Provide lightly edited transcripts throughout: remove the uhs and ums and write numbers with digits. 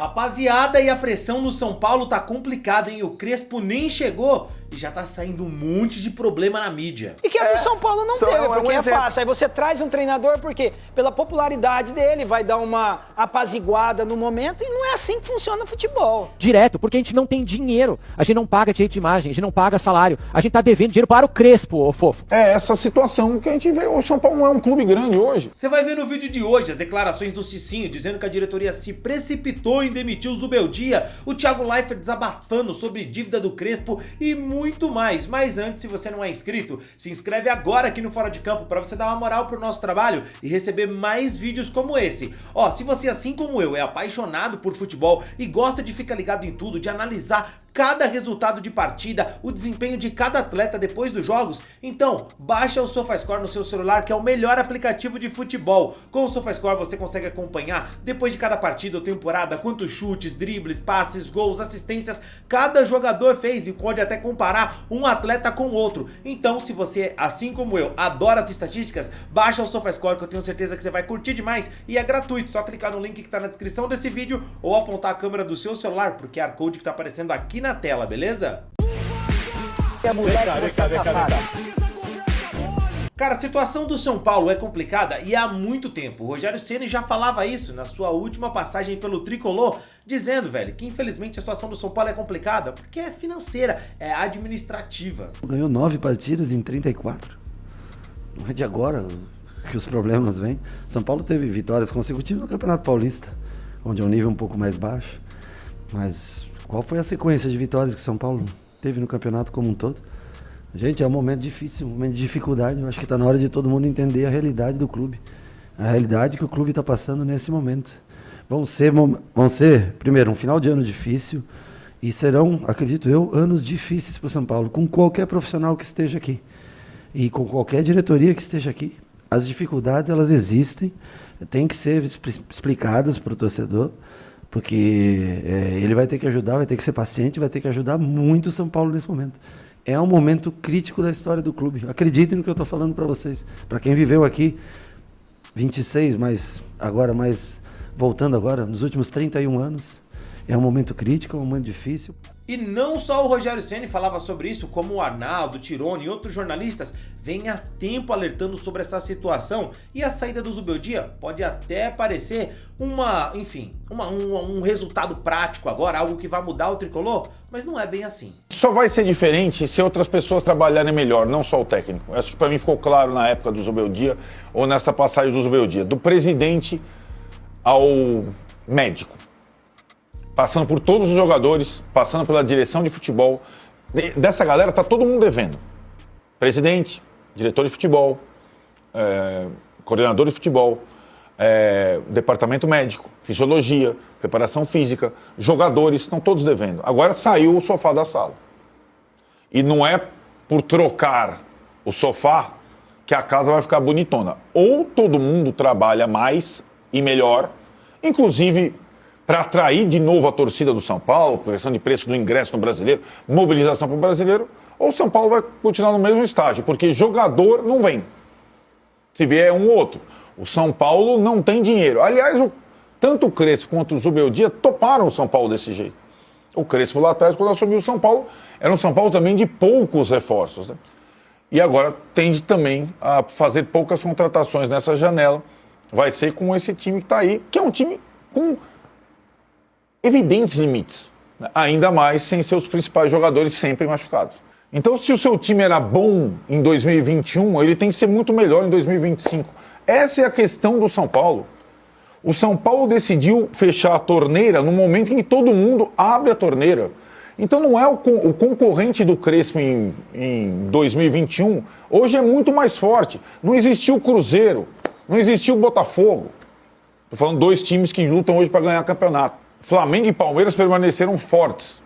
Rapaziada, e a pressão no São Paulo tá complicada, hein? O Crespo nem chegou e já tá saindo um monte de problema na mídia. E que é do São Paulo não teve, porque é fácil. Aí você traz um treinador, porque pela popularidade dele, vai dar uma apaziguada no momento, e não é assim que funciona o futebol. Direto, porque a gente não tem dinheiro. A gente não paga direito de imagem, a gente não paga salário. A gente tá devendo dinheiro para o Crespo, ô fofo. É essa situação que a gente vê. O São Paulo não é um clube grande hoje. Você vai ver no vídeo de hoje as declarações do Cicinho, dizendo que a diretoria se precipitou em demitir o Zubeldia, o Thiago Leifert desabafando sobre dívida do Crespo e muito mais. Mas antes, se você não é inscrito, se inscreve agora aqui no Fora de Campo para você dar uma moral pro nosso trabalho e receber mais vídeos como esse. Ó, se você, assim como eu, é apaixonado por futebol e gosta de ficar ligado em tudo, de analisar cada resultado de partida, o desempenho de cada atleta depois dos jogos, então baixa o SofaScore no seu celular, que é o melhor aplicativo de futebol. Com o SofaScore você consegue acompanhar depois de cada partida ou temporada quantos chutes, dribles, passes, gols, assistências cada jogador fez, e pode até comparar um atleta com o outro. Então, se você, assim como eu, adora as estatísticas, baixa o SofaScore, que eu tenho certeza que você vai curtir demais, e é gratuito. Só clicar no link que tá na descrição desse vídeo ou apontar a câmera do seu celular pro QR Code que tá aparecendo aqui na tela, beleza? Cara, a situação do São Paulo é complicada e há muito tempo. O Rogério Ceni já falava isso na sua última passagem pelo Tricolor, dizendo, velho, que infelizmente a situação do São Paulo é complicada porque é financeira, é administrativa. Ganhou 9 partidas em 34. Não é de agora que os problemas vêm. São Paulo teve vitórias consecutivas no Campeonato Paulista, onde é um nível um pouco mais baixo. Mas qual foi a sequência de vitórias que o São Paulo teve no campeonato como um todo? Gente, é um momento difícil, um momento de dificuldade. Eu acho que está na hora de todo mundo entender a realidade do clube. A realidade que o clube está passando nesse momento. Vão ser, primeiro, um final de ano difícil e serão, acredito eu, anos difíceis para o São Paulo, com qualquer profissional que esteja aqui e com qualquer diretoria que esteja aqui. As dificuldades, elas existem, têm que ser explicadas para o torcedor, porque ele vai ter que ajudar, vai ter que ser paciente, vai ter que ajudar muito o São Paulo nesse momento. É um momento crítico da história do clube. Acreditem no que eu estou falando para vocês. Para quem viveu aqui 26, mas voltando agora, nos últimos 31 anos, é um momento crítico, é um momento difícil. E não só o Rogério Ceni falava sobre isso, como o Arnaldo, Tironi e outros jornalistas vêm há tempo alertando sobre essa situação, e a saída do Zubeldia pode até parecer um resultado prático agora, algo que vai mudar o Tricolor, mas não é bem assim. Só vai ser diferente se outras pessoas trabalharem melhor, não só o técnico. Acho que para mim ficou claro na época do Zubeldia, ou nessa passagem do Zubeldia, do presidente ao médico. Passando por todos os jogadores, passando pela direção de futebol. Dessa galera tá todo mundo devendo. Presidente, diretor de futebol, coordenador de futebol, departamento médico, fisiologia, preparação física, jogadores, estão todos devendo. Agora saiu o sofá da sala. E não é por trocar o sofá que a casa vai ficar bonitona. Ou todo mundo trabalha mais e melhor, inclusive para atrair de novo a torcida do São Paulo, questão de preço do ingresso no Brasileiro, mobilização para o Brasileiro, ou o São Paulo vai continuar no mesmo estágio, porque jogador não vem. Se vier um ou outro. O São Paulo não tem dinheiro. Aliás, tanto o Crespo quanto o Zubeldia toparam o São Paulo desse jeito. O Crespo lá atrás, quando assumiu o São Paulo, era um São Paulo também de poucos reforços, né? E agora tende também a fazer poucas contratações nessa janela. Vai ser com esse time que está aí, que é um time com evidentes limites, né? Ainda mais sem seus principais jogadores sempre machucados. Então, se o seu time era bom em 2021, ele tem que ser muito melhor em 2025. Essa é a questão do São Paulo. O São Paulo decidiu fechar a torneira no momento em que todo mundo abre a torneira. Então não é o concorrente do Crespo em 2021, hoje é muito mais forte. Não existiu o Cruzeiro, não existiu o Botafogo. Estou falando dois times que lutam hoje para ganhar campeonato. Flamengo e Palmeiras permaneceram fortes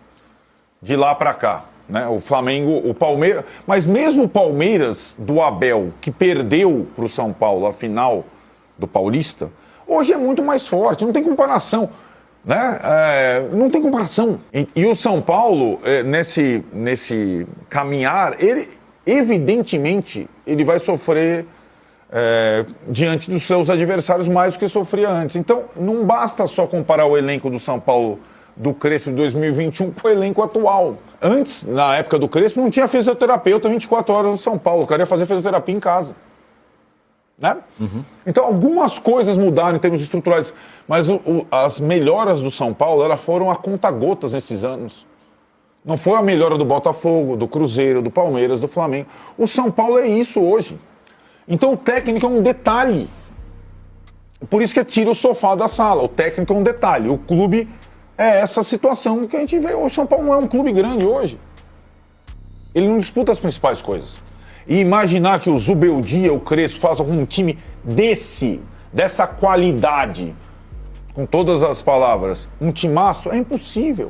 de lá para cá, né? O Flamengo, o Palmeiras, mas mesmo o Palmeiras do Abel, que perdeu para o São Paulo a final do Paulista, hoje é muito mais forte, não tem comparação, né? Não tem comparação. E o São Paulo, nesse caminhar, ele evidentemente ele vai sofrer diante dos seus adversários mais do que sofria antes. Então, não basta só comparar o elenco do São Paulo do Crespo de 2021 com o elenco atual. Antes, na época do Crespo, não tinha fisioterapeuta 24 horas no São Paulo. O cara ia fazer fisioterapia em casa. Né? Então, algumas coisas mudaram em termos estruturais, mas as melhoras do São Paulo elas foram a conta-gotas nesses anos. Não foi a melhora do Botafogo, do Cruzeiro, do Palmeiras, do Flamengo. O São Paulo é isso hoje. Então o técnico é um detalhe. Por isso que tira o sofá da sala. O técnico é um detalhe. O clube é essa situação que a gente vê. O São Paulo não é um clube grande hoje. Ele não disputa as principais coisas. E imaginar que o Zubeldia, o Crespo, façam um time dessa qualidade, com todas as palavras, um timaço, é impossível.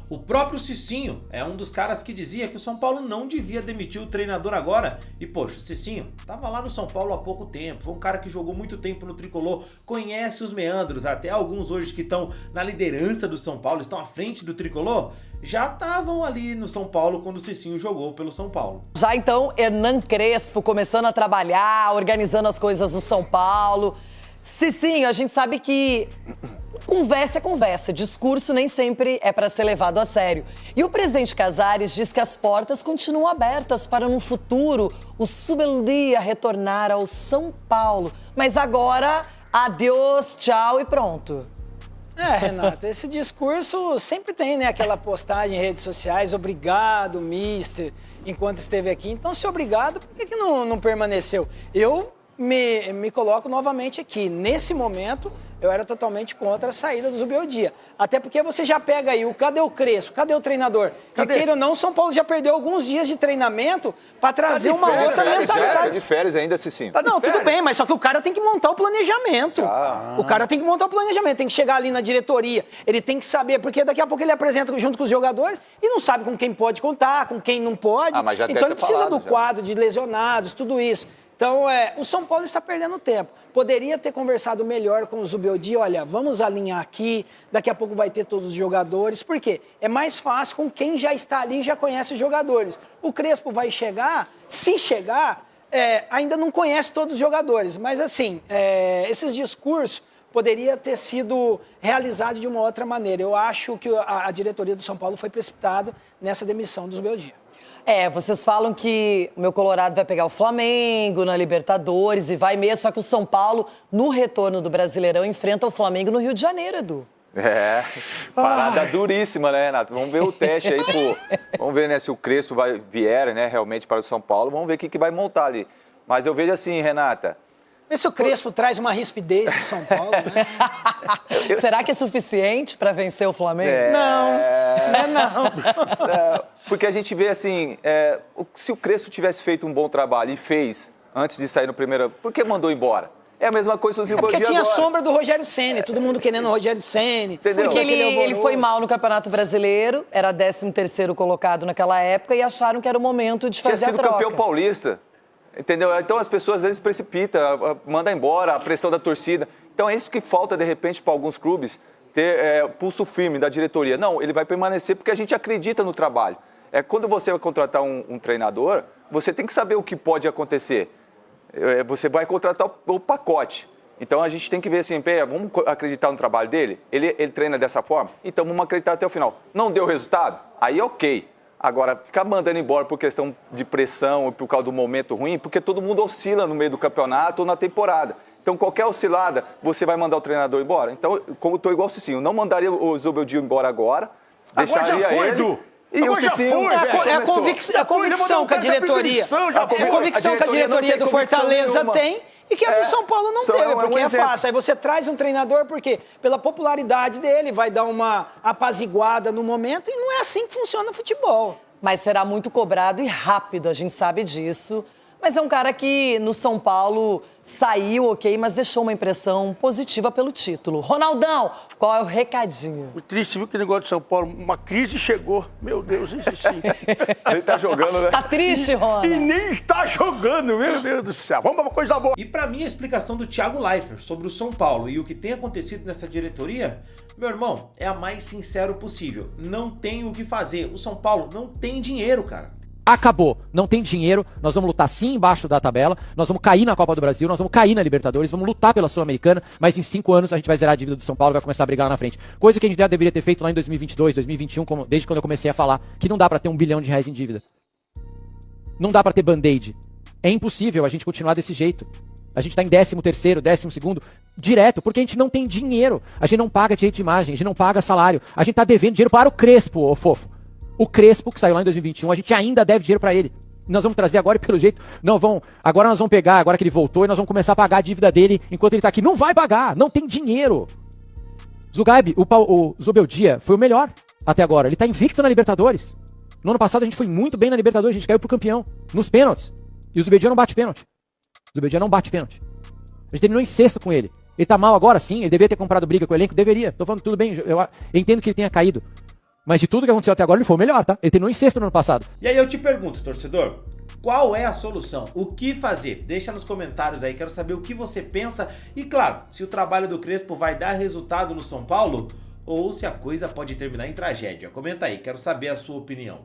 O próprio Cicinho é um dos caras que dizia que o São Paulo não devia demitir o treinador agora. E poxa, o Cicinho tava lá no São Paulo há pouco tempo, foi um cara que jogou muito tempo no Tricolor, conhece os meandros, até alguns hoje que estão na liderança do São Paulo, estão à frente do Tricolor, já estavam ali no São Paulo quando o Cicinho jogou pelo São Paulo. Já então, Hernan Crespo começando a trabalhar, organizando as coisas no São Paulo. Cicinho, a gente sabe que conversa é conversa, discurso nem sempre é para ser levado a sério. E o presidente Casares diz que as portas continuam abertas para no futuro o Zubeldia retornar ao São Paulo. Mas agora, adeus, tchau e pronto. Renata, esse discurso sempre tem, né? Aquela postagem em redes sociais, obrigado, mister, enquanto esteve aqui. Então, se obrigado, por que não permaneceu? Eu me coloco novamente aqui. Nesse momento, eu era totalmente contra a saída do Zubeldia. Até porque você já pega aí, cadê o Crespo? Cadê o treinador? E queira ou não, o São Paulo já perdeu alguns dias de treinamento para trazer uma outra mentalidade. Tá de férias ainda, Cicinho. Não, tudo bem, mas só que o cara tem que montar o planejamento. O cara tem que montar o planejamento, tem que chegar ali na diretoria, ele tem que saber, porque daqui a pouco ele apresenta junto com os jogadores e não sabe com quem pode contar, com quem não pode. Então ele precisa do quadro de lesionados, tudo isso. Então, o São Paulo está perdendo tempo. Poderia ter conversado melhor com o Zubeldia, olha, vamos alinhar aqui, daqui a pouco vai ter todos os jogadores. Por quê? É mais fácil com quem já está ali e já conhece os jogadores. O Crespo vai chegar, se chegar, ainda não conhece todos os jogadores. Mas, assim, esses discursos poderia ter sido realizado de uma outra maneira. Eu acho que a diretoria do São Paulo foi precipitada nessa demissão do Zubeldia. Vocês falam que o meu Colorado vai pegar o Flamengo na Libertadores e vai mesmo, só que o São Paulo, no retorno do Brasileirão, enfrenta o Flamengo no Rio de Janeiro, Edu. Parada duríssima, né, Renato? Vamos ver o teste aí, vamos ver, né, se o Crespo vier, né, realmente para o São Paulo, vamos ver o que vai montar ali. Mas eu vejo assim, Renata... Vê se o Crespo traz uma rispidez pro São Paulo, né? Será que é suficiente para vencer o Flamengo? Não. Porque a gente vê assim, se o Crespo tivesse feito um bom trabalho e fez antes de sair no primeiro... Por que mandou embora? É a mesma coisa do Zubeldia porque tinha agora. Sombra do Rogério Ceni, todo mundo querendo o Rogério Ceni. Entendeu? Porque ele foi mal no Campeonato Brasileiro, era 13º colocado naquela época e acharam que era o momento de fazer a troca. Tinha sido campeão paulista. Entendeu? Então as pessoas às vezes precipitam, mandam embora, a pressão da torcida. Então é isso que falta, de repente, para alguns clubes, ter pulso firme da diretoria. Não, ele vai permanecer porque a gente acredita no trabalho. Quando você vai contratar um treinador, você tem que saber o que pode acontecer. Você vai contratar o pacote. Então a gente tem que ver assim, vamos acreditar no trabalho dele? Ele treina dessa forma? Então vamos acreditar até o final. Não deu resultado? Aí ok. Agora, ficar mandando embora por questão de pressão ou por causa do momento ruim, porque todo mundo oscila no meio do campeonato ou na temporada. Então, qualquer oscilada, você vai mandar o treinador embora. Então, como eu estou igual o Cicinho, não mandaria o Zubeldia embora agora, deixaria ele... E o Cicinho a convicção que a diretoria... A convicção que a diretoria do Fortaleza tem... E que a do São Paulo não teve, porque é fácil. Aí você traz um treinador, porque pela popularidade dele, vai dar uma apaziguada no momento, e não é assim que funciona o futebol. Mas será muito cobrado e rápido, a gente sabe disso. Mas é um cara que no São Paulo saiu, ok, mas deixou uma impressão positiva pelo título. Ronaldão, qual é o recadinho? O triste, viu, que negócio de São Paulo, uma crise chegou. Meu Deus, isso sim. Ele tá jogando, né? Tá triste, Rona? E nem está jogando, meu Deus do céu. Vamos pra uma coisa boa. E pra mim, a explicação do Thiago Leifert sobre o São Paulo e o que tem acontecido nessa diretoria, meu irmão, é a mais sincera possível. Não tem o que fazer. O São Paulo não tem dinheiro, cara. Acabou. Não tem dinheiro. Nós vamos lutar sim embaixo da tabela. Nós vamos cair na Copa do Brasil. Nós vamos cair na Libertadores. Vamos lutar pela Sul-Americana. Mas em 5 anos a gente vai zerar a dívida do São Paulo e vai começar a brigar lá na frente. Coisa que a gente já deveria ter feito lá em 2022, 2021, desde quando eu comecei a falar que não dá pra ter R$1 bilhão em dívida. Não dá pra ter band-aid. É impossível a gente continuar desse jeito. A gente tá em 13º, 12º, direto, porque a gente não tem dinheiro. A gente não paga direito de imagem, a gente não paga salário. A gente tá devendo dinheiro para o Crespo, ô fofo. O Crespo, que saiu lá em 2021, a gente ainda deve dinheiro pra ele. Nós vamos trazer agora e pelo jeito, agora nós vamos pegar, agora que ele voltou, e nós vamos começar a pagar a dívida dele enquanto ele tá aqui. Não vai pagar, não tem dinheiro. Zugaib, o Zubeldia foi o melhor até agora. Ele tá invicto na Libertadores. No ano passado a gente foi muito bem na Libertadores, a gente caiu pro campeão, nos pênaltis. E o Zubeldia não bate pênalti. O Zubeldia não bate pênalti. A gente terminou em sexto com ele. Ele tá mal agora, sim, ele deveria ter comprado briga com o elenco, deveria. Tô falando tudo bem, eu entendo que ele tenha caído. Mas de tudo que aconteceu até agora, ele foi o melhor, tá? Ele terminou em sexto no ano passado. E aí eu te pergunto, torcedor, qual é a solução? O que fazer? Deixa nos comentários aí, quero saber o que você pensa. E claro, se o trabalho do Crespo vai dar resultado no São Paulo ou se a coisa pode terminar em tragédia. Comenta aí, quero saber a sua opinião.